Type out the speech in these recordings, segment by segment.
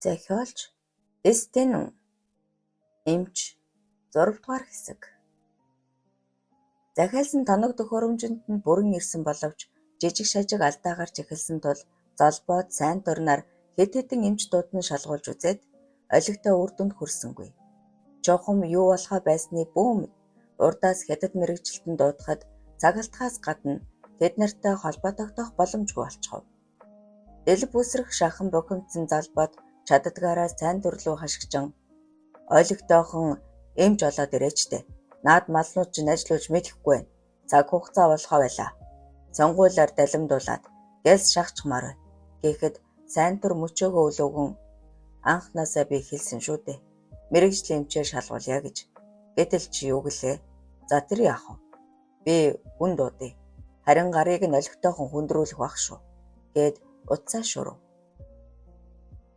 Зохиолч Стенүн эмч 6 дугаар хэсэг. Захиалсан тоног төхөөрөмжөнд нь бүрэн ирсэн боловч жижиг шажиг алдаа гарч эхэлсэн тул золбоод сайн дурнаар хэд хэдэн эмч дуудан шалгуулж үзээд олигтой үр дүнд хүрсэнгүй. Чухам юу болохоо байсны бүүм урдаас хятад мэргэжилтэн дуудахад цагалтахаас гадна тэд нартай холбоо тогтоох боломжгүй болчихов. Дэл бүсрэх шахан бухимдсан залбоод чаддгаараа сайн дурлуу хашгичан олигтойхон эмч олоод ирээчтэй. Наад малнууд чинь ажиллаж мэдэхгүй байна. Цаг хугацаа болохоо байлаа. Сонгуулиар далимдуулаад гэлс шахчихмаар байна. Гэхэд сайн дур мөчөөгөө өлөөгөн анхнаасаа би хэлсэн шүү дээ. Мэргэжлийн эмчээр шалгуулъя гэж. Гэтэл чи юу гэлээ? За тэр яах вэ? Би хүн дуудъя. Харин гарыг нь олигтойхон хүндрүүлэх бах шүү. Гэд утсаа шурав.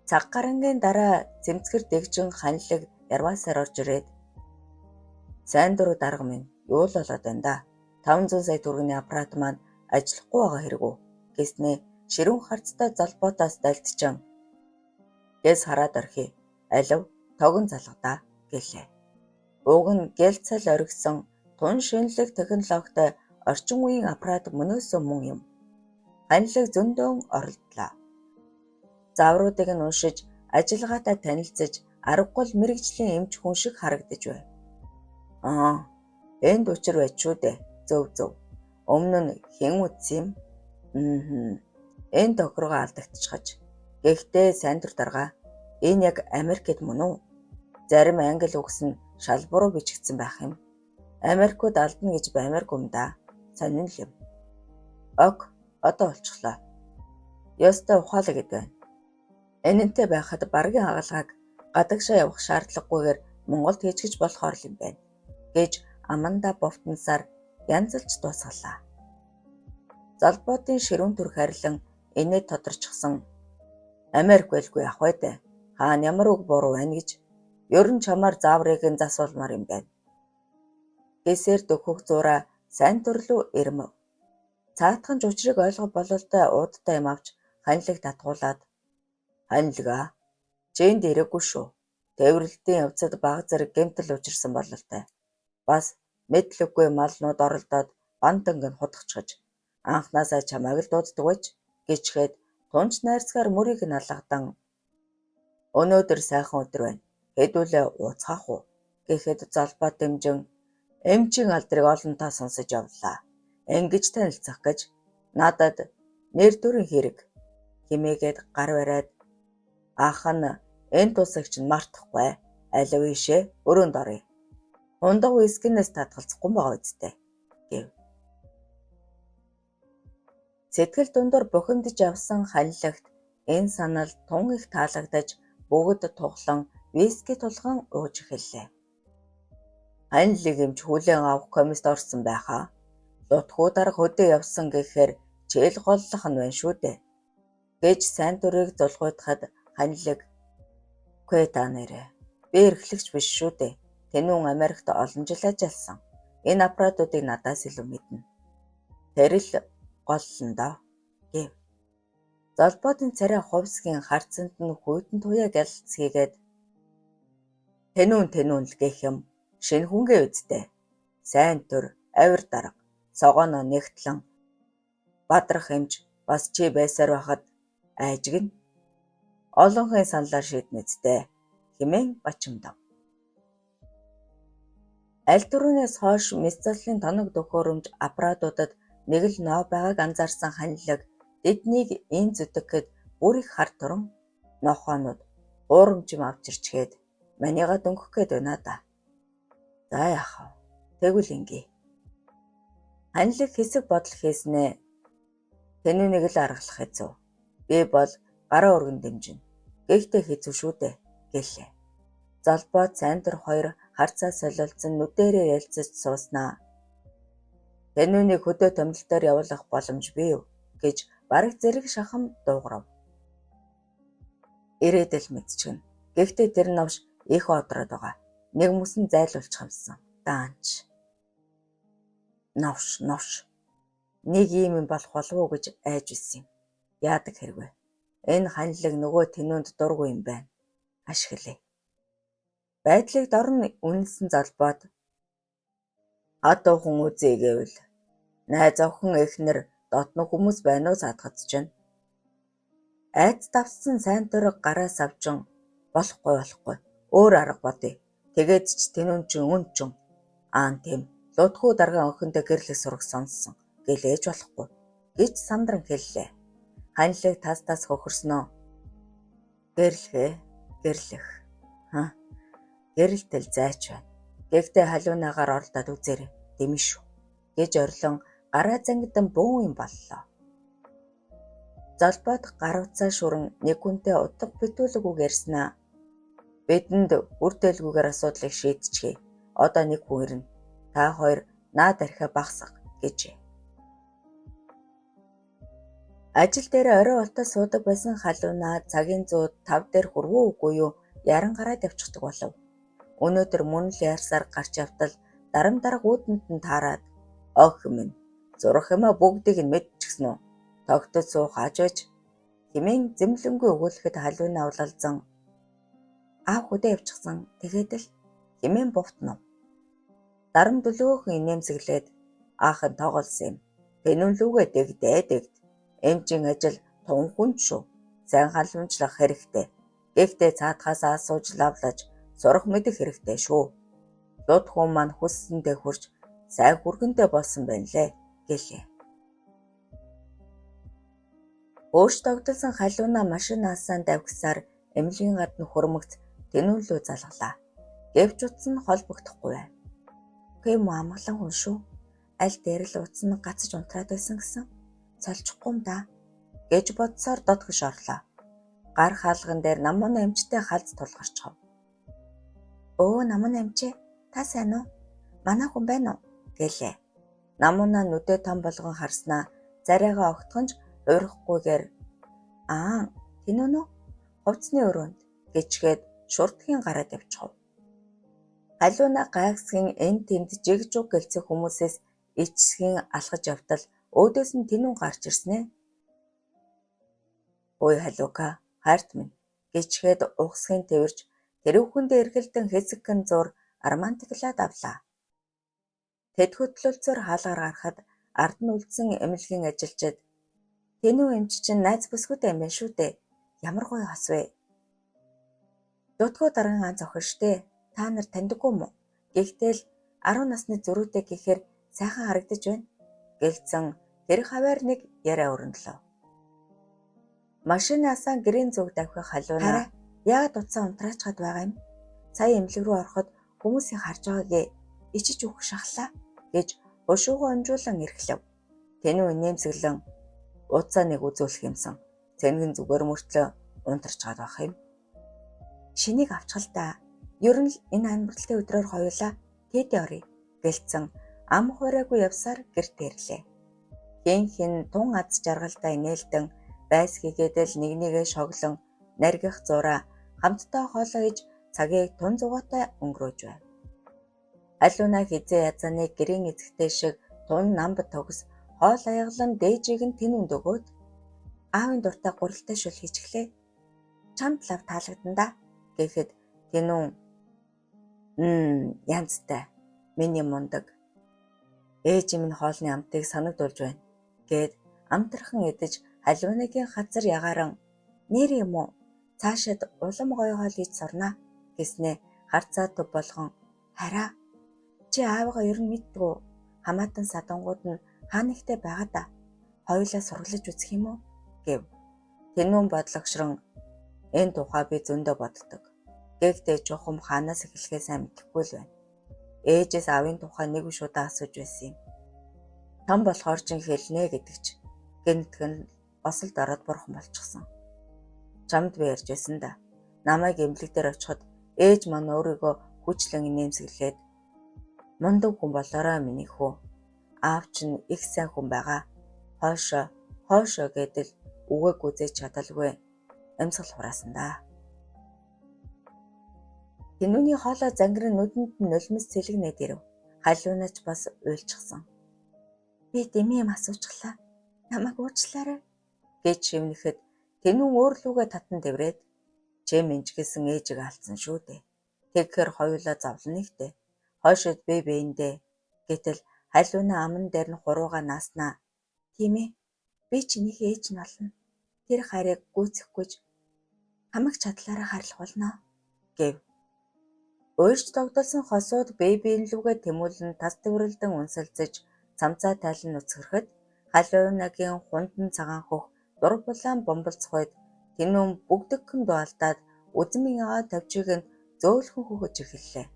Цаг гарангийн дараа цэмцгэр дэгжин ханилаг ярваасаар орж ирээд сайн дур дарга минь юу л болоод байна да. 500 сая төгрөгийн аппарат маань ажиллахгүй байгаа хэрэг үү гэснээ ширүүн харцтай залбоотоос дальдчан гэс хараад орхи алив тогон залгадаа гэлээ. Уг нь гэлцэл оргисон тун шинэлэг технологитой орчин үеийн аппарат мөнөөсөө мөн юм. Ханилаг зөндөөн оролдлоо. Завруудыг нь уншиж ажиллагаатай танилцаж аргагүй мэргэжлийн эмч хүн шиг харагдаж байв. Энд учир байж шүү дээ. Зөв. Өмнө нь хэн үтсэн юм? Энэ тохиргоо алдагдчихаж. Гэхдээ сайн дур дарга энэ яг Америкт мөн үү? Зарим англи үгс нь шал буруу бичигдсэн байх юм. Америкууд алдна гэж баймааргүй юм да. Сонин л юм. Ог одоо болчихлоо. Ёстой ухаалаг гэдэг байна. Энэнтэй байхад баргийн хагалгааг гадагшаа явах шаардлагагүйгээр Монголд хийчихэж болохоор юм байна гэж Аманда бовтонсаар янзлж дуусгалаа. Залбоотын ширүүн түр харилан инээд тодорчсон Америк байлгүй ах бай дээ. Хаана ямар үг буруу байна гэж ер нь чамаар зааврыг нь засуулмаар юм байна. Гэсээр дөхөх зураа сайн төрлөө ирмэв. Цаатхан ч учрыг ойлгох бололтой уудтай юм авч ханилаг татгуулаад ханилгаа чэнд ирээгүй шүү. Тээвэрлэлтийн явцад баг зэрэг гэмтэл учирсан бололтой. Бас мэдлэггүй малнууд оролдоод бантанг нь хутгачгаж анхнаасаа чамайг л дууддаг байж гिचгээд тунч найрсгаар мөрийг нь алгадан өнөөдөр сайхан өдөр байна. Хэдүүлээ ууцгаах уу гэхэд залбаа дэмжин эмчийн алдрыг олонтаа сонсож явлаа. Ингэж танилцах гэж надад нэр төрийн хэрэг химээгээд гар бариад ах нь энэ тусагч нь мартахгүй алив ийшээ өрөөнд оръё. Ундаг вискинээс татгалзахгүй байгаа үсттэй гэв. Сэтгэл дундор бухимдж авсан ханилагт энэ санал тун их таалагдаж бүгд тухлан виски тулган ууж эхэллээ. Ханилыг эмч хүлээн авах комист орсон байхаа. Лутхуу дарга хөдөө явсан гэхээр чээл голлох нь байна шүү дээ. Гэж сайн дурыг зулгуйтахад ханилаг "Гүй та нэрээ. Би эрхлэгч биш шүү дээ. Тэнүүн Америкт олон жил ажилласан. Энэ аппаратуудыг надаас илүү мэднэ. Тэр л голлон доо" гэв. Золбоотын царай хувьсгийн харцанд нь хүйтэн туяа гялц хийгээд "Тэнүүн л гэх юм. Шинэ хүнгээ үздэй. Сайн түр, авир дарга, согооно нэгтлэн бадрах эмч бас чи байсаар байхад айжиг нь олонхын саналаар шийднэ үздэй" хэмээн бачимдав. Аль дөрүүнээс хойш мэс заслын тоног төхөөрөмж аппаратуудад нэг л ноо байгааг анзаарсан ханилаг тэднийг ин зүтгэхэд бүр их хар туран нохоонууд уурамчим авчирчгээд манига дөнгөх гээд байна да. За яах вэ? Тэгвэл ингээ. Ханилаг хэсэг бодол хийснэ. Тэнүүнийг л аргалах хэзүү. Би бол гараа өргөн дэмжинэ. Гэхдээ хэзүү шүү дээ гэлээ. Золбоод сайн дур хоёр харцаа солиулсан нүдэрээ ялцаж сууснаа. Тэнүүнийг хөдөө томилтоор явуулах боломж бий юу гэж бараг зэрэг шахам дуугарав. Ирээдэл мэдчихнэ. Гэхдээ тэр навш их одроод байгаа. Нэг мөсөн зайлуулчих юмсан. Даанч. Навш. Нэг ийм юм болох болов уу гэж айж үсэн юм. Яадаг хэрэг вэ? Энэ ханилаг нөгөө тэнүүнд дургүй юм байна. ашиглая. Байдлыг дорн үнэлсэн Золбоод адуухан үзье гэвэл найз охин эхнэр дотно хүмүүс байна уу задгацж байна. Айц давсан сайн дураг гараас авчин болохгүй. Өөр арга бодъё. Тэгээд ч тэнүүн чин үнчин. Аан тийм. Лудхуу даргын охиндоо гэрлэх сурах сонссон. Гэлээж болохгүй. Гэж сандран хэллээ. Ханилыг тас хөхөрснөө. Гэрлэх. Гэрэлтэл зайч байна. Гэхдээ халиунаагаар оролдоод үзээрэй. Дэмий шүү. Гэж орилон гараа зангидан бөөн юм боллоо. Золбоод гар утсаа шүрэн нэг хүнтэй утга битүүлэг ярьснаа. Бидэнд үрдээлгүйгээр асуудлыг шийдчихье. Одоо нэг хүн ирнэ. Та хоёр наад архиа багсах гэжээ. Ажил дээр орой ултаа суудаг байсан халуунаа цагийн 105 дээр хүрвөө үгүй юу яран гараад явчихдаг болов. Өнөөдөр мөн л ярсаар гарч явтал дарам дарга үүдэнд нь таарад ох минь зурх юмаа бүгдийг нь мэдчихсэн үү? Тогтод суух ажиж хэмээн зэмлэнгүй өгүүлэхэд халуунаа улалзан аав хөдөө явчихсан. Тэгээд л хэмээн бовтно. Дарам дөлөөхөн инээмсэглээд аахан тоглосон юм. Тэнүүлүүгээ дэгд. Эмчийн ажил тунхүнд шүү. Сайн халуунчлах хэрэгтэй. Гэхдээ цаатахаас асууж лавлаж сурах мэдэх хэрэгтэй шүү. Лудхуу маань хүссэндээ хурж сайн хүргэнтэй болсон байна лээ гэлээ. Өөрч тогтолсон халуунаа машинаасаа давхисаар эмнэлгийн гадна хөрмөгц тэнүүлүү залгалаа. Гэвч утас нь холбогдохгүй байна. Гэм амгалан хүн шүү. Аль дээр л утас нь гацж унтраад байсан гэсэн. Цолчихгүй юм да гэж бодсоор дотгош орлоо. Гар хаалган дээр намуун эмчтэй халз тулгарчав. Өө намуун эмчээ та сайн уу? Манай хүн байна уу? Гэлээ. Намуунаа нүдээ том болгон харснаа зарайгаа огтхонж уурахгүйгээр тэнүүн үү? Хувцсны өрөөнд гэчгээд шуртгийн гараад явчихав. Халуунаа гайхсгийн эн тэнд жигжуг гэлцэх хүмүүсээс ичсгийн алхаж явтал өөдөөс нь тэнүүн гарч ирснэ. Ой халуука хайрт минь гэчгээд угсгийн тэрвэрч тэрүүхэндээ эргэлдэн хэсэгхэн зур армантиглаад авлаа. Тэд хөтлөлцөөр хаалгаар гарахад ард нь үлдсэн эмнэлгийн ажилчид тэнүү эмч чинь найз бүсгүйтэй юм байна шүү дээ. Ямар гоё хос вэ? Лудхуу даргын ганц охин штэ. Та нар таньдаггүй юм уу? Гэхдээ л 10 насны зөрүүтэй гэхээр сайхан харагдаж байна. Гэлцэн тэр хаваар нэг яриа өрнөлөө. Машинаасаа гэрийн зүг давхих халуунаа яагаад утсаа унтраачгаад байгаа юм? Сая эмнэлэг рүү ороход хүмүүсийг харж байгаагээ ичиж өгөх шахлаа гэж өшөөгөө амжуулан эрхлэв. Тэнүү инээмсэглэн утсаа нэг үзүүлэх юмсан. Цэнгэн зүгээр мөртлөө унтарчгаад байх юм. Шинийг авчихал та. Ер нь л энэ амралтын өдрөөр хоёулаа тэд явъя гэлцэн ам хуурайгүй явсаар гэрт ирлээ. Хин тун аз жаргалтай нээлтэн байс хийгээдэл нэгнийгээ шоглон наргих зураа хамтдаа хоолоо иж цагийг тун зугаатай өнгөрөөж байв. Халуунаа хизээ язааны гэрийн эзэгтэй шиг тун намб тогс хоол аяглан дээжийг нь тэнүүнд өгөөд аавын дуртай гурилтай шүл хийчихлээ. Чамд лав таалагдана да гэхэд тэнүүн янзтай миний мундаг ээж минь хоолны амтыг санагдуулж байна гэд амтрхан идэж халуунагийн хазар ягааран нэр юм уу цаашид улам гоё хоол хийж сурнаа гэснээ харцаа төв болгон хараа чи аавгаа ер нь мэдтгүү хамаатан садангууд нь хаа нэгтэй байгаа да хоёулаа сургалж үзэх юм уу гэв. Тэнүүн бодлогошрон энэ тухай би зөндөө боддог. Гэхдээ чухам хаанаас эхлэхээ сайн мэдэхгүй л байна. Ээжээс аавын тухай нэг удаа асууж байсан юм. Том болохоор ч хэлнэ гэдэг ч гэнтгэн осолд ороод бурхан болчихсон. Чамд би ярьж байсан да. Намайг эмнэлэг дээр очиход ээж маань өөрийгөө хүчлэн нэмсэглээд мундаг хүн болоорой миний хүү. Аав чинь их сайн хүн байгаа. Хоошо гэдэл үгээг үзэж чадалгүй амьсгал хураасан да. Тэнүүний хоолой зангирын нүдэнд нь нулимс цэлгнээд ирэв. Халуунаач бас уйлчихсан. Би дэмий юм асуучихлаа. Намайг уучлаарай гэж шивнэхэд тэнүүн өөр лүгээ татан дэврээд Чи минжгэлсэн ээжийг алдсан шүү дээ. Тэгэхээр хоёулаа зовлон нэгтэй. Хойшид би биендээ. Гэтэл халиуны аман дээр нь хурууга нааснаа. Тийм ээ. Би чиний ээж нь олно. Тэр харийг гүйцэхгүйж хамаг чадлаараа харлах болно гэв. Уурж тогтолсон хосууд бэбийн лүгээ тэмүүлэн тас төврөлдөн унсалцаж цамцаа тайлан нүцгэрхэд халиунагийн хундан цагаан хөх дур булаан бомболцохойд тэнүүн бүгдгхэн дуалдаад үзмийн агаа тавчиг нь зөөлхөн хөхөж эхэллээ.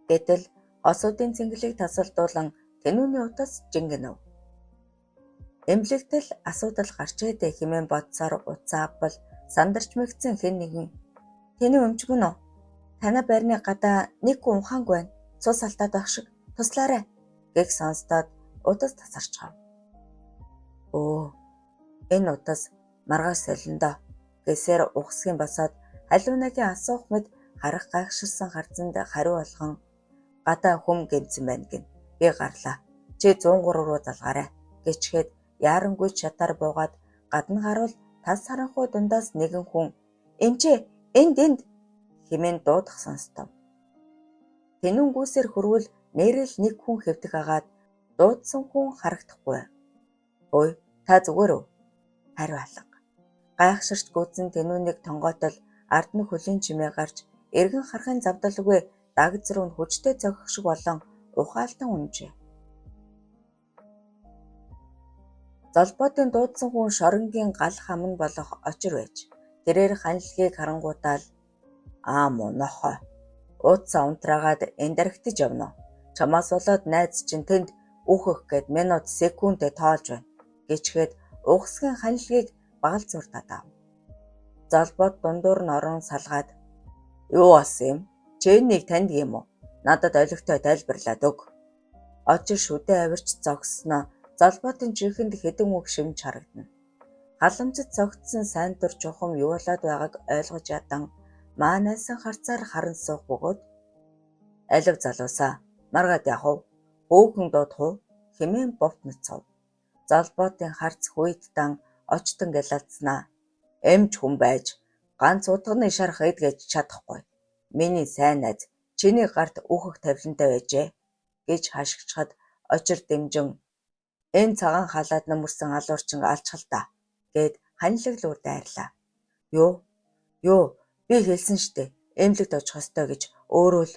Гэтэл осуудын цэнгэлийг тасалдуулан тэнүүний утас жингэнэв. Эмнэлэгтэл асуудал гарчээд хэмээн бодсоор утсаа авбал сандарч мэгцэн хэн нэгэн "Тэний өмчгөн үү? Танай байрны гадаа нэг хүн ухаангүй байна. Цус алдаад байх шиг туслаарай" гэх сонстоод утас тасарчав. "Өө, энэ утас маргааш солиндоо" гэсээр ухсгийн босоод халиунагийн асуух мэд харах гайхширсан харцанд хариу болгон "Гадаа хүм гэмцэн байна гин. Би гарлаа. Чи 103 руу залгаарай" гэчгээд яарангүй шатаар буугаад гадна гарвал тас харанхуй дундаас нэгэн хүн "Эмчээ, энд" хэмээн дуудах сонстов. Тэнүүнгүүсээр хөрвөл нэрэл нэг хүн хэвдэх агаад дуудсан хүн харагдахгүй. "Ой, та зүгээр үү?" Хариу алга. Гайхширч гүйцэн тэнүүнийг тонгоотол ард нь хөлийн чимээ гарч эргэн харахын завдалгүй дагц руу хүчтэй цохих шиг болон ухаалтан унжээ. Золбоотын дуудсан хүн шоронгийн гал хамн болох очир байж тэрээр ханилгийг харангуутаал "Монохоо. Уудсаа унтраагаад эндархтаж явна. Чамаас болоод найз чинь тэнд үхэх гээд минут секундэ тоолж байна" гэчгээд ухсгийн ханилгийг багалзууртаад ав. Золбот дундуур нь орон салгаад "Юу болсон юм? Чэнийг танд юм уу? Надад олигтой тайлбарлаад өг." Очир шүдээ авирч зогссноо золботын чихэнд хэдэн үг шимж харагдана. Халамжид цогтсон сайн дур чухам юу болоод байгааг ойлгож ядан маанайсан харцаар харан суух бөгөөд "Алив залуусаа, маргаад явах. Хөөхөн дуудах уу?" хэмээн бовт нүцав. Золботын харц хүйтдан очтон гэлалцснаа. "Эмч хүн байж ганц утганы шарх эдгэж чадахгүй. Миний сайн найз чиний гарт үхэх тавилантай байжээ" гэж хашгичхад очир дэмжин "Энэ цагаан халаад нөмөрсөн алуурчин алчхал та" гээд ханилглуур дайрлаа. Юу, би хэлсэн штэ эмнэлэгт очих ёстой гэж өөрөө л.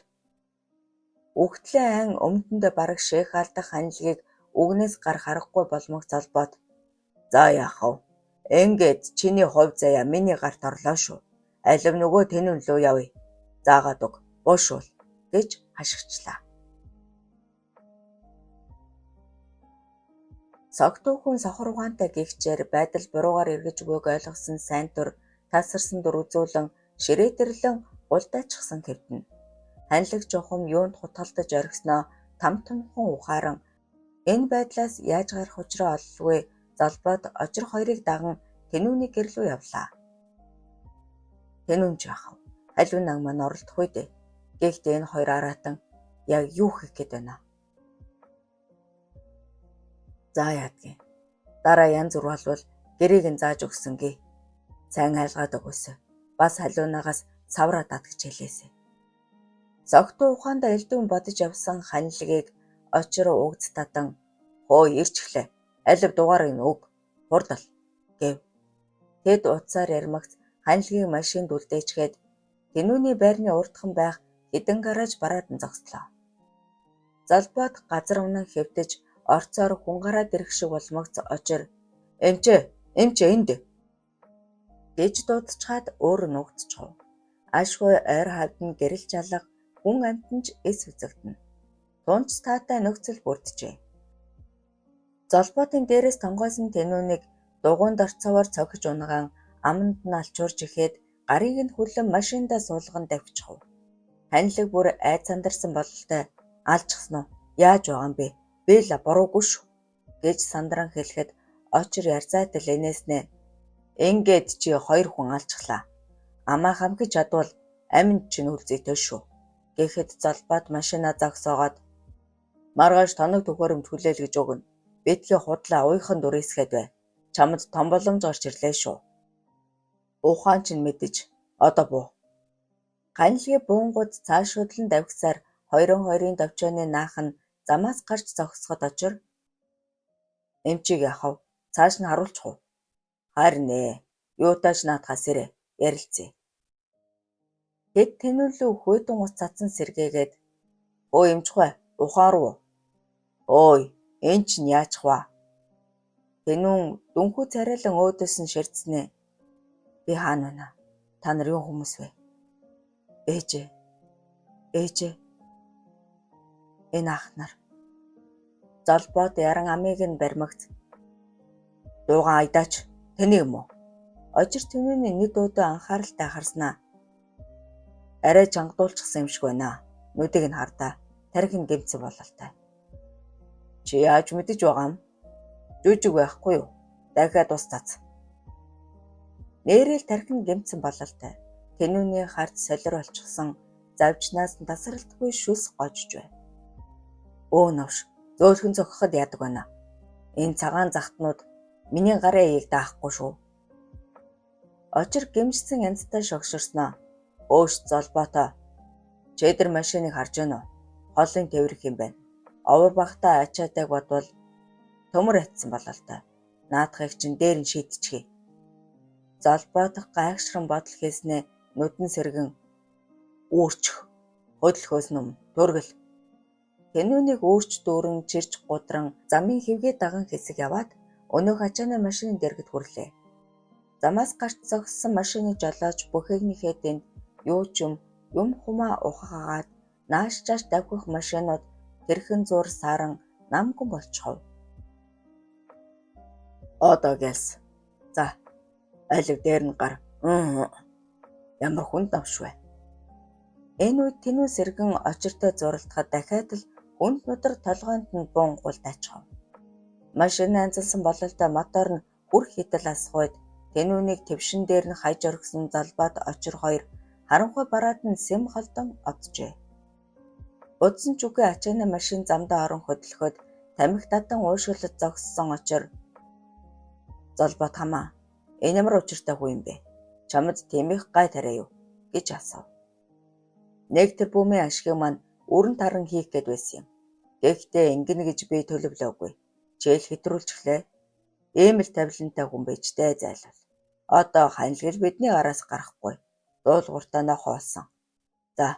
Үхтлээ айн өмдөндөө бараг шээх алдах ханилгийг үгнээс гар харахгүй болмог золбоод "За яах вэ? Ингээд чиний хувь заяа миний гарт орлоо шүү. Алив нөгөө тэнүүн лөө явъя. Заагаад өг. Буушуул" гэж хашгичлаа. Согтуу хүн сохор ухаантай гихчээр байдал буруугаар эргэж өгөөг ойлгосон сайн тур тасарсан дур үзүүлэн ширээтэрлэн гулдайчихсан хэвтэн. Ханилэг жухам юунд хутгалдаж орхисноо там томхон ухааран энэ байдлаас яаж гарах учраа ололгүй золбоод очир хоёрыг даган тэнүүний гэр рүү явлаа. "Тэнүүн ч яах вэ? Халиун наг маань оролдох үү дээ. Гэхдээ энэ хоёр араатан яг юу хийх гээд байна?" "За яадгийн. Дараа янз бүр болвол гэрийг нь зааж өгсөнгүй. Сайн айлгаад өгөөсэй. Бас халиунагаас савраа дат гэж хэлээсэй." Согтуу ухаандаа элдвэн бодож явсан ханилгийг очир угц татан "Хөө ирчихлээ. Алив дугаарыг нь өг. Хурдал" гэв. Тэд утсаар ярмагц ханилгийг машинд үлдээчгээд тэнүүний байрны урдхан байх хэдэн гараж бараадан зогслоо. Золбоод газар унан хэвтэж орцоор хүн гараад ирэх шиг болмогц очир "Эмчээ энд" гэж дуудчихад өөр нь угтчихв. Ашгүй ойр хавьд гэрэлж алга хүн амтанж эс үзэгдэнэ. Тунч таатай нөхцөл бүрджээ. Золбоотын дээрээс тонгойсон тэнүүнийг дугуйн дорцоовоор цохиж унгаан аманд нь алчуурж ихэд гарыг нь хүлэн машиндаа суулган давчихв. Ханилэг бүр айд сандарсан бололтой "Алжчихсан уу? Яаж байгаа юм бэ? Би л буруугүй шүү" гэж сандран хэлэхэд очир ярзайтал инээснэ. "Ингээд чи хоёр хүн алчглаа. Амаа хамгиж чадвал аминд чинь үлзийтэй шүү" гэхэд золбоод машинаа зогсоогоод "Маргааш тоног төхөөрөмж хүлээл гэж өгнө" Битгий худлаа уйхан дүрээсгээд бай. Чамд том боломж гарч ирлээ шүү. Ухаан чинь мэдэж одоо буу. Ганилгийн буунгууд цаашуудлан давхисаар хоёрын товчооны наах нь замаас гарч зогсоход очир. Эмчийг яхав. Цааш нь харуулчих уу? Харин ээ. Юутайч наадхаас ирээ. Ярилцъя. Тэд тэнүүлүү хүйтэн ус цацсан сэргээгээд өө эмчих бай. Ухаан руу. Ой, энэ чинь яачих вэ? Тэнүүн дүнхүү царайлан өөдөөс нь ширдснээ. Би хаана байна? Та нар юу хүмүүс вэ? Ээжээ. Энэ ах нар. Золбоод яран амийг нь баримагц. Дуугаан айдаач. Тэний юм уу? Ожир тэнүүний нүд өөдөө анхааралтай харснаа. Арай чангадуулчихсан юм шиг байна. Нүдийг нь хардаа. Тархин гэмцэн бололтой. Чи яаж мэдэж байгаа юм? Жүжиг байхгүй юу? Дахиад ус цац. Нээрэл тархин гэмцэн бололтой. Тэнүүний хард солир болчихсон завжнаас нь тасралтгүй шүс гожж бай. Өө навш, зөөлхөн зогхоход яадаг байна. Энэ цагаан захтнууд миний гарын эийг даахгүй шүү. Ожир гэмжсэн янзтай шогширсноо. Өөш золбоотой. Чэдэр машиныг харж байна уу? Холын тэврэх юм байна. Овор багтаа ачаадаг бодвол төмөр атсан бололтой. Наадахыг чинь дээр нь шийдчихье. Золбоодох гайхшран бодол хийснээ нүдэн сэргэн үүрчих. Хөдөлгөөс нүм дүргэл. Тэнүүнийг өөрч дүүрэн чирч гудран замын хэвгээ даган хэсэг яваад өнөөх ачааны машины дэргэд хүрлээ. Замаас гарч зогссон машины жолооч бүхээгнийхээ дэнд юу ч юм хумаа ухаагаад нааш чааш давхих машинууд тэрхэн зур саран намган болчихов. Одоо гэлс. За, айлг дээр нь гар. Ямар хүнд навш вэ? Энэ үед тэнүү сэргэн очиртой зуралдахад дахиад л хүнд нүдэр толгойд нь буунгуул дайчхав. Машин анзалсан бололтой мотор нь хүр хідэл асхойд тэнүүнийг твшин дээр нь хаяж оргисон залбаад очир хоёр харанхуй бараад нь сэм холдон оджээ. Удсан ч үгүй ачааны машин замдаа орон хөдлөхөд тамхи татан уушгилд зогссон очир. Золбоод хамаа. Энэ ямар учиртай хүү юм бэ? Чамд тийм их гай тариа юу? Гэж асуув. Нэг тэр бүүмийн ашиг маань өрн таран хийх гээд байсан юм. Гэхдээ ингэнэ гэж би төлөвлөөгүй. Чээл хэтрүүлчихлээ. Ийм л тавилантай хүн байжтэй зайлвал. Одоо ханилгал бидний араас гарахгүй. Дуулууртаа нохоо болсон. За,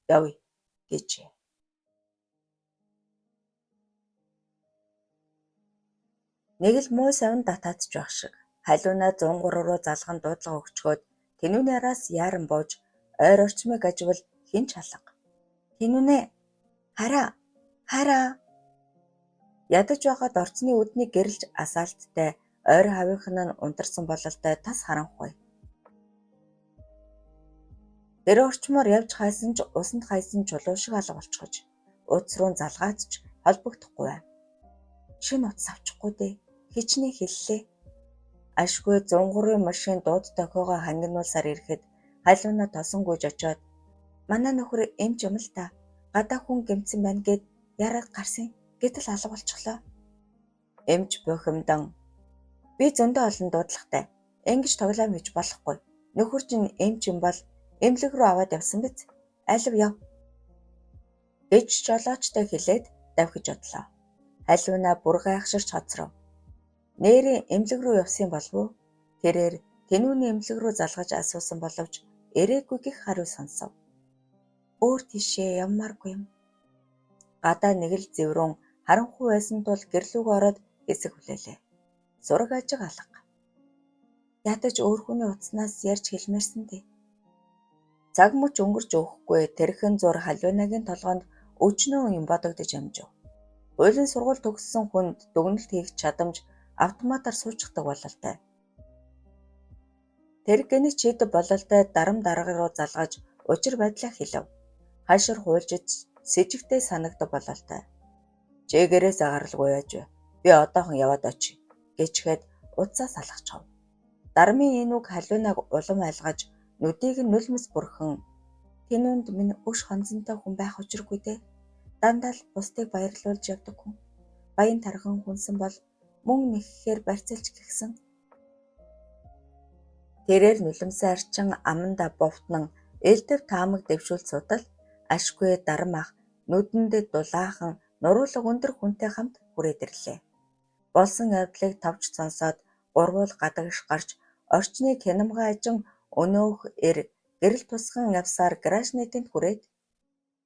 явъя гэж. Нэг л муу савн татаадч байх шиг. Халиунаа 103 руу залган дуудлага өгчгөөд тэнүүний араас яаран бууж ойр орчмыг аживал хинч алга. Тэнүүнэ хараа. Ядаж байхад орцны үднийг гэрэлж асаалттай ойр хавийнх нь унтарсан бололтой тас харанхуй. Тэр орчмоор явж хайсан ч усанд хайсан чулуу шиг алга болчихож утас руу залгаад ч холбогдохгүй байв. Шинэ утас авчихгүй дээ. Хичнээн хэллээ. Ашгүй 103-ын машин дууд тохиогоо хангинуулсаар ирэхэд халиунаа тосон гүйж очоод манай нөхөр эмч юм л та. Гадаа хүн гэмтсэн байна гэд яраад гарсан. Гэтэл алга болчихлоо. Эмч бухимдан би зөндөө олон дуудлагатай. Ингэж тоглоом хийж болохгүй. Нөхөр чинь эмч юм бол эмнэлэг рүү аваад явсан биз? Алив яв. Гэж жолоочтой хэлээд давхиж одлоо. Халиунаа бүр гайхширч хоцров. Нээрийн эмнэлэг рүү явсан болов уу? Тэрээр тэнүүний эмнэлэг рүү залгаж асуусан боловч ирээгүй гэх хариу сонсов. Өөр тийшээ явмааргүй юм. Гадаа нэг л зэврүүн харанхуй байсан тул гэрлүүг ороод хэсэг хүлээлээ. Зураг ажиг алга. Ядаж өөр хүний утаснаас ярьж хэлмээрсэн дээ. Цаг мөч өнгөрч өгөхгүй тэрхэн зур халиунагийн толгоонд өчнөө юм бодогдож амжив. Хуулийн сургууль төгссөн хүнд дүгнэлт хийх чадамж автоматар суучихдаг бололтой. Тэр гэнэ чид бололтой дарам дарга руу залгаж учир байдлаа хэлв. Хашир хуульжиж сэжигтэй санагдав бололтой. Чээгээрээс агаралгүй яаж вэ? Би одоохон яваад очие гэчгээд утсаа салгачав. Дармын энэ үг халиунаг улам айлгаж нүдийг нь нулимс бүрхэн тэнүүнд минь өш хонзонтой хүн байх учиргүй дээ. Дандаа л бусдыг баярлуулж явдаг хүн. баян тархан хүнсэн бол мөн нэххээр барьцалж гихсэн. Тэрээр нулимсан арчин аманда бовтнон элдэв таамаг дэвшүүл судал ашгүй дарам ах нүдэндээ дулаахан нуруулга өндөр хүнтэй хамт хүрээд ирлээ. Болсон явдлыг товч сонсоод гурвуул гадагш гарч орчны хянамгаа ажин өнөөх гэрэл тусхан явсаар гаражнытэнд хүрээд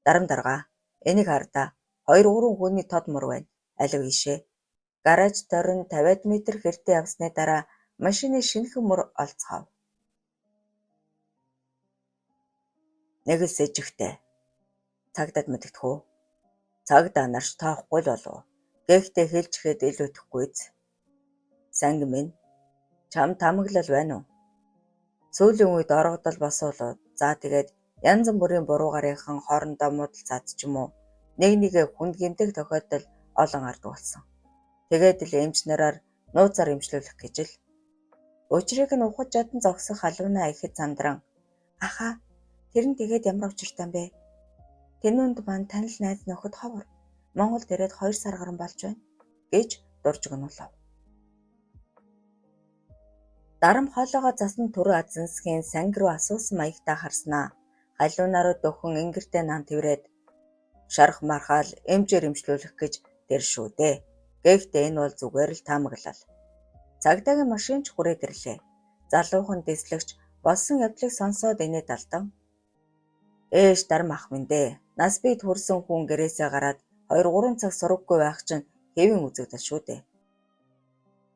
дарам даргаа энийг хардаа 2-3 хүний тод мөр байна. Алив ийшээ. Гараж тойрон 50 м хэртэ явсны дараа машины шинэхэн мөр олцгов. Нэг л сэжигтэй. Цагдаад мэдэгдэх үү? Цагдаа нарч тоохгүй л болов. Гэхдээ хэлж ихэд ил өтөхгүйз. Санги минь чам тамаглал байна уу? Сүүлийн үед оргодол босуулаад за тэгээд янз бүрийн буруу гарынхан хоорондоо муудалцаад ч юм уу нэгээ хүнд гэмтэх тохиолдол олон гардаг болсон. Тэгээд л эмчнэрээр нууцаар эмчлүүлэх гэж л. Учрыг нь ухаж чадан зогсох халуунаа ихэд сандран аха тэр нь тэгээд ямар учиртай юм бэ? Тэнүүнд маань танил найз нөхөд ховор Монгол дээрээд 2 сар гарan болж байна гэж дурж гонолов. Дарам хоолоогоо засан түрүү азансхийн санги руу асуусан маягтаа харснаа халуунаа руу дөхөн ингэртэй нам тврээд шарах мархаал эмчээр эмчлүүлэх гэж тэр шүү дээ. Гэхдээ энэ бол зүгээр л таамаглал. Цагдаагийн машинч хүрээд ирлээ. Залуухан дэслэгч болсон явдлыг сонсоод инээд алдав. Ээш дарам ах минь дээ. Нас бий хүрсэн хүн гэрээсээ гараад 2-3 цаг сураггүй байх чинь хэвэн үзэгдэл шүү дээ.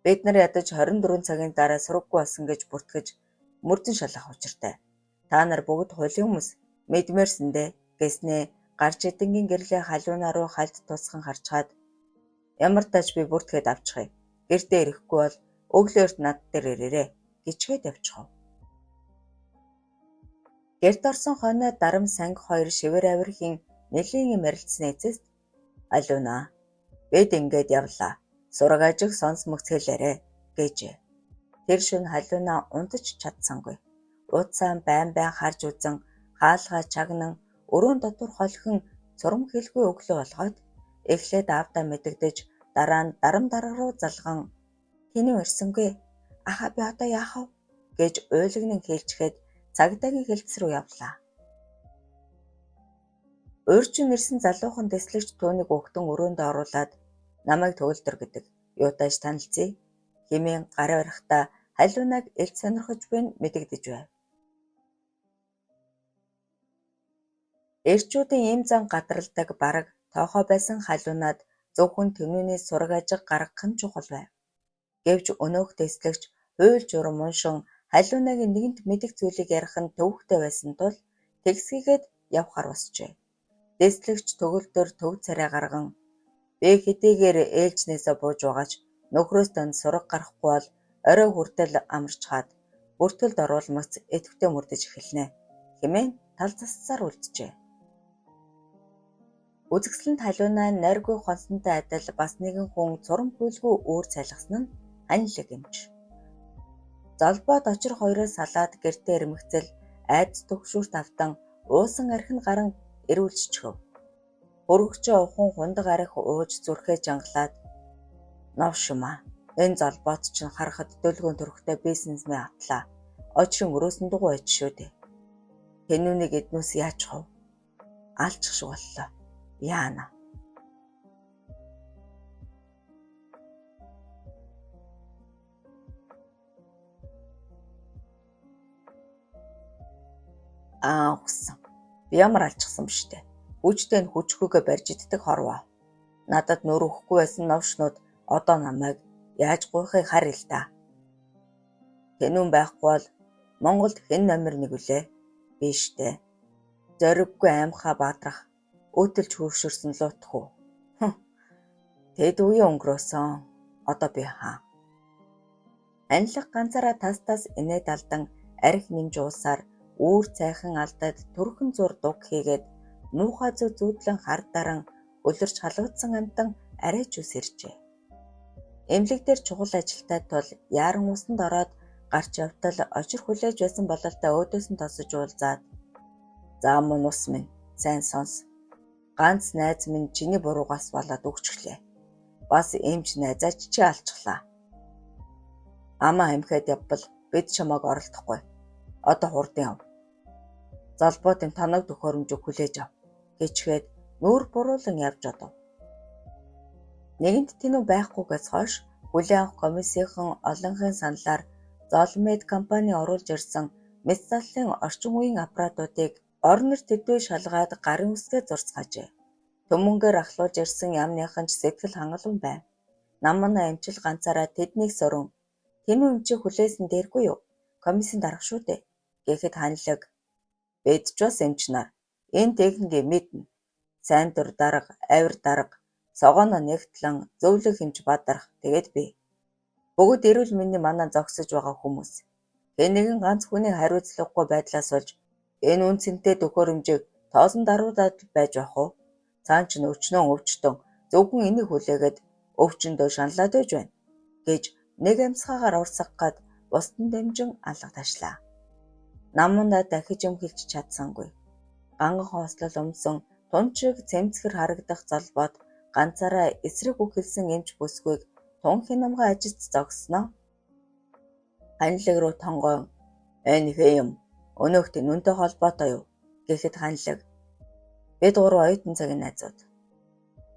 Бид нар ядаж 24 цагийн дараа сураггүй болсон гэж бүртгэж мөрдөн шалах учиртай. Та нар бүгд хуулийн хүмүүс мэдмээрсэндээ гэснээ гарч идэнгийн гэрлээ халуунаа руу хальт тусхан харчаад ямар тач би бүртгээд авчихъя. Гэртээ ирэхгүй бол өглөөрт над дээр ирээрээ гिचгээд явчихав. Гэрт орсон хойно дарам санги хоёр шивэр авирхийн нэлийн юм ярилцсны эцэст алуунаа бид ингээд явлаа. Сураг ажиг сонс мөцгөлээрээ гэжээ. Тэр шөнө халуунаа унтаж чадсангүй. Ууцсан байн харж үзэн хаалгаа чагнан өрөөнд дотор холхон цурам хэлгүй өглөө болгоод эхлээд аавдаа мэдэгдэж дараа нь дарам дарга руу залган тэнүү ирсэнгүй аха би одоо яах вэ гэж уйлгнэн хэлчихэд цагдаагийн хэлтс рүү явлаа. Өөрчн ирсэн залуухан дэслэгч түүнийг өгтөн өрөөндөө оруулаад намайг төгөлдөр гэдэг юутааш танилцъя хэмээн гар барихтаа халуунаг элт сонирхож буй мэдэгдэж байв. Эрчүүдийн ийм зан гадралдаг бараг тоохоо байсан халуунаад зөвхөн тэнүүний сураг ажиг гаргах нь чухал байв. Гэвч өнөөх дэслэгч хуйлж урам уншин халуунагийн нэгэнт мэдих зүйлийг ярих нь төвөгтэй байсан тул тэгсгийгээд явхаар босчээ. Дэслэгч төгөлдөр төв царай гарган би хэдийгээр ээлжнээсээ бууж байгаач нөхрөөс танд сураг гарахгүй бол орой хүртэл амарч хаад бүртгэлд оруулмагц идэвхтэй мөрдөж эхэлнэ хэмээн тал зассаар үлджээ. Үзэгсэлэнт халуунаа нойргүй хонсонтой адил бас нэгэн хүн цурам хүлгүй үүр цайлгасан нь ханилэг юмч. Золбоод очир хоёроос салаад гэртээ ирмэгцэл айдас төгшүүрт автан уусан архин гарan эрүүлчихв. Хөргөчөө ухан хундаг арх ууж зүрхээ жангалаад новшмаа. Энэ золбоод чинь харахад дөлгөөн төрхтэй бизнесмен атлаа. Очрын өрөөсөн дугуй аж шүү дээ. Тэнүүнийг эднүс яач хов? Алчих шиг боллоо. Яана. Угсан. Би ямар алчсан биш үү? Хүчтэй нь хүчгүйгээ барьж иддэг хорвоо. Надад нөр өгөхгүй байсан новшнууд одоо намайг яаж гуйхыг хар ил та. Тэнүүн байхгүй бол Монголд хэн номер 1 үлээ? Биш дээ. Зориггүй аймхаа баатрах өтөлж хөвшөрсөн луутхүү. Тэд үе өнгөрөөсөн. Одоо би хаа. Анилга ганцаараа тас инээд алдан арх нэмж уусаар үүр цайхан алдаад төрхөн зур дуг хийгээд муухай зүүдлэн хар даран өлөрч халагдсан амтан арайч ус иржээ. Эмнэлэг дээр чухал ажилтай тул яаран усанд ороод гарч явтал очир хүлээж байсан бололтой өөдөөс нь тосож уулзаад за мөн ус минь сайн сонс. Ганц найз минь чиний буруугаас болоод өгчлээ. Бас эмч найзаач чи алчглаа. Амаа амхиад явбал бид чамайг оролдохгүй. Одоо хурдан яв. Залбуудын танаг төхөөрөмжийг хүлээж ав гэчгээд нүүр буруулан явж одов. Нэгэнт тэнүү байхгүйгээс хойш хүлээн авах комиссийнхан олонхын саналаар Золмед компани оруулж ирсэн мэс заллын орчин үеийн аппаратуудыг орнор төдөө шалгаад гарын үсгээ зурцгаажээ. Төмөнгөөр ахлуулж ирсэн яамныхан ч сэтгэл хангалуун байв. Намна амжил ганцаараа тэднийг сөрөн тэнүү эмчийг хүлээсэн дээргүй юу? Комиссийн дарга шүү дээ. Гэхэд ханилаг бид ч бас эмч нар энэ техникийг мэднэ. Сайн дур дарга, авир дарга, согооно нэгтлэн зөвлөх эмч бадарах тэгээд би. Бүгд эрүүл мэндийн манаа зогсож байгаа хүмүүс. Хэн нэгэн ганц хүний хариуцлагагүй байдлаас болж энэ үнцэнтэй төхөөрөмжийг тоосон даруйдаад байж байх уу? Цаан ч өчнөө өвчтөн зөвхөн энийг хүлээгээд өвчнөдөө шаналаад байж байна гэж нэг амьсгаагаар урсгах гад бусдын дамжин алга ташлаа. Намундаа дахиж юм хэлж чадсангүй. Ганган хослол өмсөн тунчиг цэмцгэр харагдах залбоод ганцаараа эсрэг үхэлсэн эмч бүсгүйг тун хинамга ажилд зогсноо. Ханилаг руу тонгоон энэ хэм өнөөхт нүнтэй холбоотой юу гэхэд ханилаг бид гурав оюутан цагийн найзууд.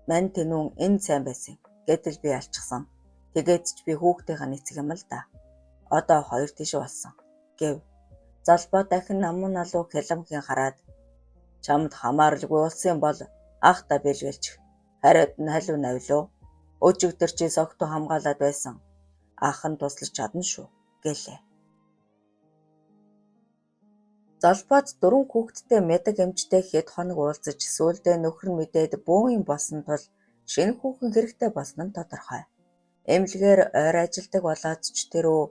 Мань тэнүүн энэ сайн байсан гэдэл би алчсан. Тэгээд ч би хүүхдийнхаа эцэг юм л да. Одоо хоёр тийш болсон гэв. Залбаа дахин намуун алуу хяламхын хараад чамд хамааралгүй болсон бол ах та бэлгэлж хариуд нь халуун навлуу өчигдөр чи согтуу хамгаалаад байсан ах нь туслаж чадна шүү гэлээ. Залбаад 4 хүүхэдтэй мэдэг эмчтэй хэд хоног уулзаж сүүлдээ нөхөр нь мэдээд бөөн юм болсон тул шинэ хүүхэн хэрэгтэй болсон нь тодорхой. Эмнэлгээр ойр ажилдаг болоод ч тэрөө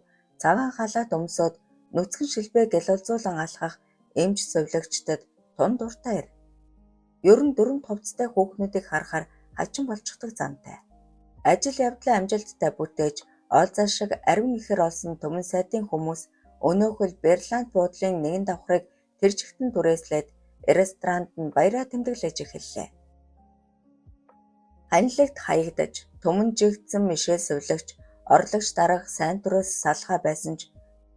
цагаан халаат өмсөд нүцгэн шилбээ гэлэлзуулан алхах эмч совилогчдод тун дуртай ир. Ер нь 4 товцтой хүүхнүүдийг харахаар хачин болчихдог зантай. Ажил явдлаа амжилттай бүтээж олзаа шиг арвин ихэр олсон төмөн сайдын хүмүүс өнөөхөл Берланд буудлын нэгэн давхрыг тэр чигтэн түрээслээд ресторанд нь баяраа тэмдэглэж эхэллээ. Ханилагт хаягдаж төмөн жигдсэн Мишель сувлагч орлогч дарга сайн түрээс салхаа байсан ч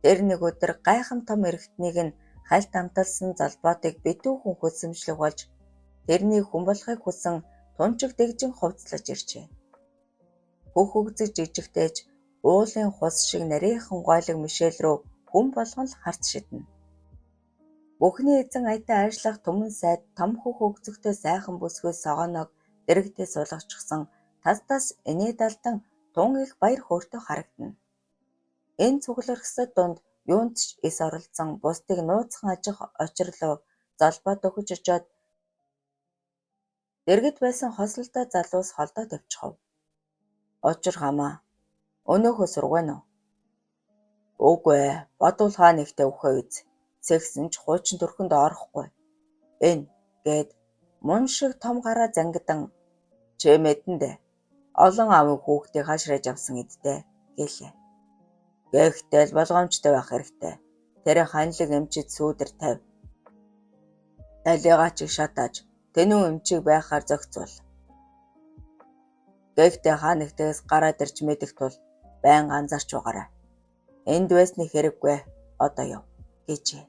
тэр нэг өдөр гайхам том эрэгтнийг нь хальт амталсан залбаатыг битүүхэн хөдсөмжлөх болж тэрний хүн болохыг хүсэн тунчиг дэгжин хувцлаж иржээ. Хөх өгзөг жижигтэйж уулын хус шиг нарийнхан гойлог Мишель рүү хүн болгон л харц шиднэ. Бүхний эзэн аятаа ажиллах төмөн сайд том хөх өгзөгтэй сайхан бүсгүй согооног дэрэгдээ суулгачихсан тас инээдалдан тун их баяр хөөртэй харагдана. Энэ цуглархсад донд юунд ч эс оролцсон бусдыг нууцхан ажих очирлоо залбаад өгч очоод дэргэд байсан хослолтой залуус холдоо тавьчихав. Очир хамаа. Өнөөхөө сургана уу? Үгүй ээ, бодвол хаа нэгтээ өхөө үз. Сэгсэн ч хуучин төрхөнд орохгүй. Энэ гээд мун шиг том гараа зангидан чи мэдэндээ олон аавын хүүхдийг хашраж авсан эдтэй гэлээ. Гэхдээ л болгоомжтой байх хэрэгтэй. Тэр ханилаг эмчид сүүдэр тавь. Талигаа чиг шатааж тэнүү эмчийг байхаар зохицуул. Гэхдээ хаа нэгтээс гараад ирж мэдэх тул байнга анзаарч байгаарай. Энд байсны хэрэггүй одоо яв гэжээ.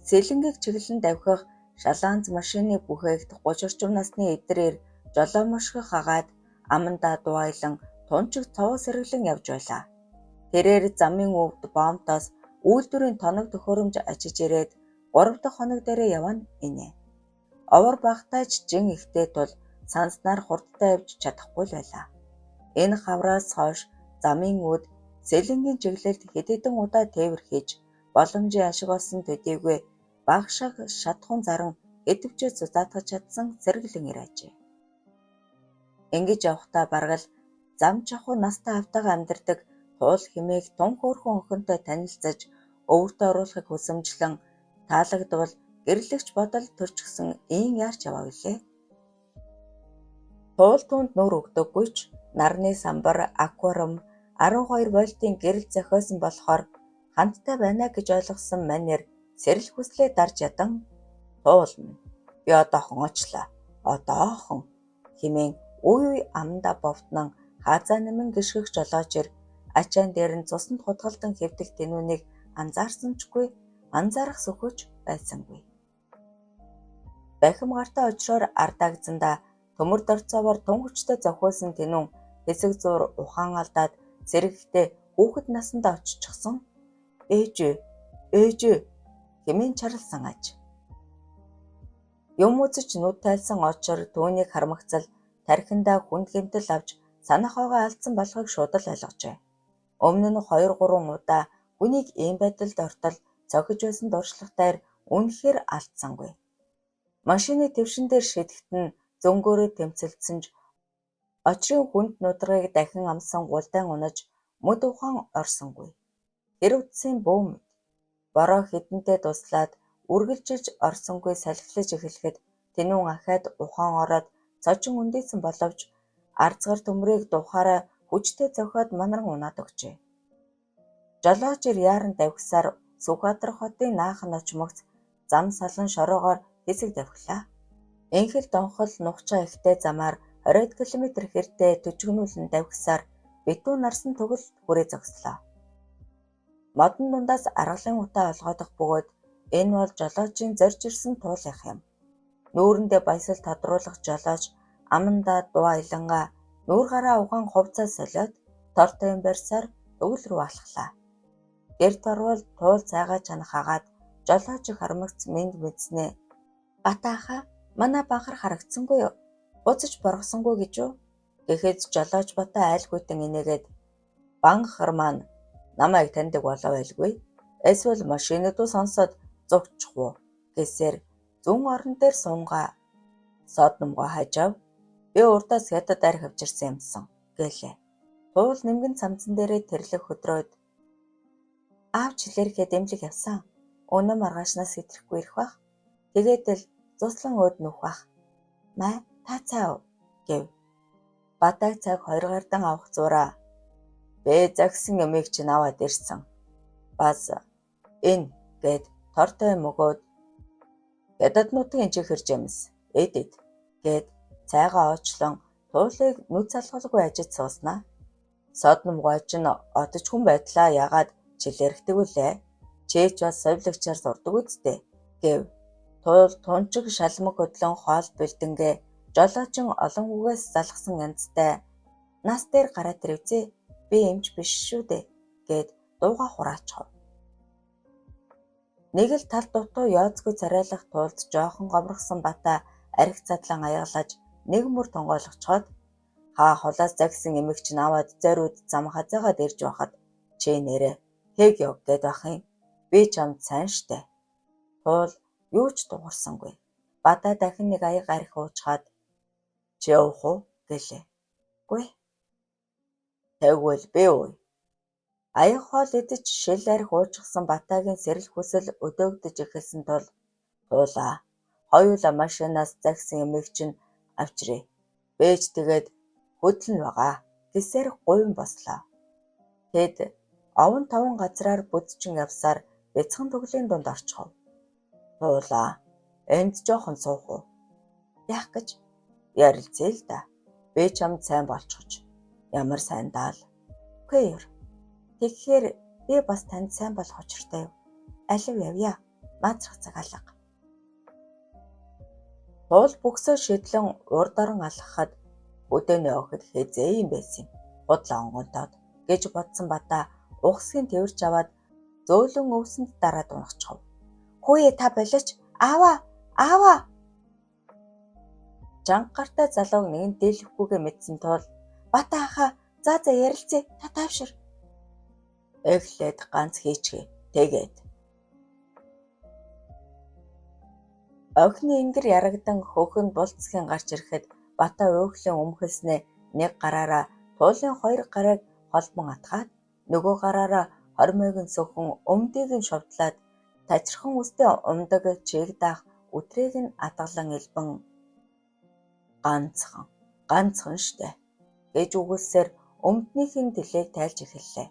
Сэлэнгийг чиглэн давхих шалаанц машины бүхээгт 30 орчим насны эдрээр жолоомошгох хагаад амандаа дуайлан тунчиг цовоо сэргэлэн явж байлаа. Тэрээр замын өвд бомтоос үйлдвэрийн тоног төхөөрөмж ачиж ирээд 3 дахь хоног дээрээ явна инэ. Овор багтааж жин ихтэй тул санснаар хурдтай явж чадахгүй л байлаа. Энэ хавраас хойш замын өвд сэлэнгийн чиглэлд хэдэн удаа тээвэр хийж боломжийн ашиг олсон төдийгүй багшаг шатхун заран идэвчээ цуцаатгаж чадсан сэргэлэн ирээжээ. Ингэж явхдаа баргал зам чахуу настай автайгаа амьдардаг туул хэмээх тун хөөрхөн охинтой танилцаж өвөртөө оруулахыг хүсэмжлэн таалагдвал гэрлэгч бодол төрчихсөн ийн яарч яваа билээ. Туул түнд нүр өгдөггүй ч нарны самбар аквариум 12 вольтын гэрэл зохиосон болохоор хандтай байна гэж ойлгосон манер сэрэл хүслээ дарж ядан туулна. Би одоохон очлаа. Одоохон хэмээн Үе аманда бовтнон хаазаа нэмэн гიშгэх жолоочир ачаан дээр нь цуснд хутгалдан хэвдэх тэнүүнийг анзаарсанчгүй анзаарах сөхөж байсангүй. Бахим гартаа очроор ардаагзандаа төмөр дорцоовор тун хүчтэй зохиосон тэнүүн хэсэг зуур ухаан алдаад сэрэгтээ хүүхэд насандаа оччихсон. Ээж хэмээн чарлсан аж. Юм үзэж нүд тайлсан очор түүнийг хармагцал тархиндаа хүнд гэмтэл авч санахойгоо алдсан болохыг шууд л ойлгожээ. Өмнө нь 2-3 удаа хүнийг ийм байдалд ортол цохиж байсан дуршлагатайр үнэхээр алдсангүй. Машины твшин дээр шидэхт нь зөнгөөрөө тэмцэлдсэн ч очрын хүнд нудрагыг дахин амсан гулдайн унаж мөд ухаан орсонгүй. Тэр утсын бөөм бороо хідэнтэй дуслаад үргэлжилж орсонгүй салхилж эхлэхэд тэнүүн ахаад ухаан ороод цочин үндийсэн боловч арцгар төмрийг духаараа хүчтэй зохиод манаран унаад өгчээ. Жолоочир яаран давхисаар Сүхбаатар хотын наахан очмогц зам салан шороогоор хэсэг давхилаа. Энхэл донхол нухчаа ихтэй замаар 20 км хэртэй төчгнүүлэн давхисаар битүү нарсан төгөл хүрээ зогслоо. Модон дундаас аргалын утаа олгоодох бөгөөд энэ бол жолоочийн зорж ирсэн туулах юм. Нүүрэндээ баясал тодруулах жолооч амандаа дуу аялангаа нүүр гараа угаан хувцас солиод тортой барьсаар төгөл рүү алхлаа. Гэрт орвол туул цайгаа чанах хагаад жолооч хармагц мэд мэдснэ. Батааха манай банхар харагдсангүй юу? Буцаж боргосонгүй гэж юу? Гэхэд жолооч бата айлгүйтэн инээгээд банхар маань намайг таньдаг болов байлгүй. Эсвэл машиныг дуу сонсоод зогчих уу гэсээр зүүн орон дээр суунгаа содномгоо хажав. Би урдаас хятад арх авчирсан юмсан гэлээ. Туул нэмгэн цамцан дээрээ тэрлэх хөдрөөд аавч хэлэрхээ дэмжлэг явсан. Өнөө маргаашнаас хэтрэхгүй ирэх бах. Тэгээд л зуслан өөд нүх бах. Маа та цаав гэв. Бадаг цаг 2 гардан авах зураа. Бэ загсан юмыг чинь аваад ирсэн. Бас энэ гэд тортой мөгөөд ядад нутгийн чихэр жимс эдэд гэд цайгаа оочлон туулыг нүд салгалгүй ажиж сууснаа. Содномгой чинь одож хүн байдлаа ягаад чилэрхдэг үлээ. Чээч бас совилагчаар сурдаг үсттэй гэв. Туул тунчиг шалмаг хөдлөн хоол бэлдэнгээ жолоочин олон үгээс залгсан янзтай нас дээр гараад ирвзээ. Би эмч биш шүү дээ гэд дууга хураачав. Нэг л тал дутуу яоцгүй царайлах тулд жоохон гомрохсон бата арх задлан аягалаж нэг мөр тонгойлгочход хаа хулаас загсан эмэгч наваад зориуд зам хазаагаад ирж байхад чи нэрэ хэг ёг гэд ахын би чамд сайн штэ. Туул юу ч дуурсангүй. Бата дахин нэг аяг арх уучхад чи явах уу гэлээ. Гүй. Тэгвэл би уу. Аяг хоол идэж шил арх уучсан батагийн сэрэл хүсэл өдөөгдөж эхэлсэн тул туулаа. Хоёулаа машинаас загсан эмэгч нь авчирээ. Бэж тэгээд хөдлөн байгаа гэсээр гуйн бослоо. Тэд овон таван газраар бүдчин явсаар бяцхан төглийн дунд орчихов. Туулаа. Энд жоохон суух уу? Яах гэж ярилцээ л да. Би чамд сайн болчихож. Ямар сайн даал. Үгүй. Тэгэхээр би бас танд сайн болох учиртай юу? Алив явъя. Маазрах цаг алга. Туул бүксөө шидлэн урд орон алхахад өдөөний охид хэзээ юм байсан. Худлаа онгонтоод гэж бодсон бата ухсгийн тэрч аваад зөөлөн өвсөнд дараад унахчихв. Хүүе та болооч аава. Жанг гартаа залууг нэгэн дийлэхгүйгээ мэдсэн тул бата хаа за ярилцъя та тавшир. Эхлээд ганц хийчихье. Тэгээд охины ингэр ярагдан хөхөн булцгийн гарч ирэхэд бата өөхлөн өмхөлснээ нэг гараараа туулын 2 гарыг холбон атгаад нөгөө гараараа хормойг нь сөхөн өмдийг нь шовдлаад тажирхан үстэй умдаг чиг даах өтрийг нь атгалан элбэн ганцхан штэ гэж үгэлсээр өмднийхин тэлээг тайлж эхэллээ.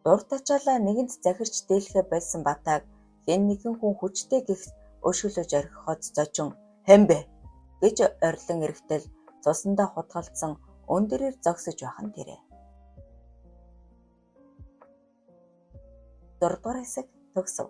Дуртачаалаа нэгэнд захирч дийлхэ байсан батааг хэн нэгэн хүн хүчтэй гихс өшөөлөж орхиход зочин хэмбэ гэж орилон эрэхтэл цусандаа хутгалдсан өндөрөөр зогсож байх нь тэрэ. 6 дугаар хэсэг төгсөв.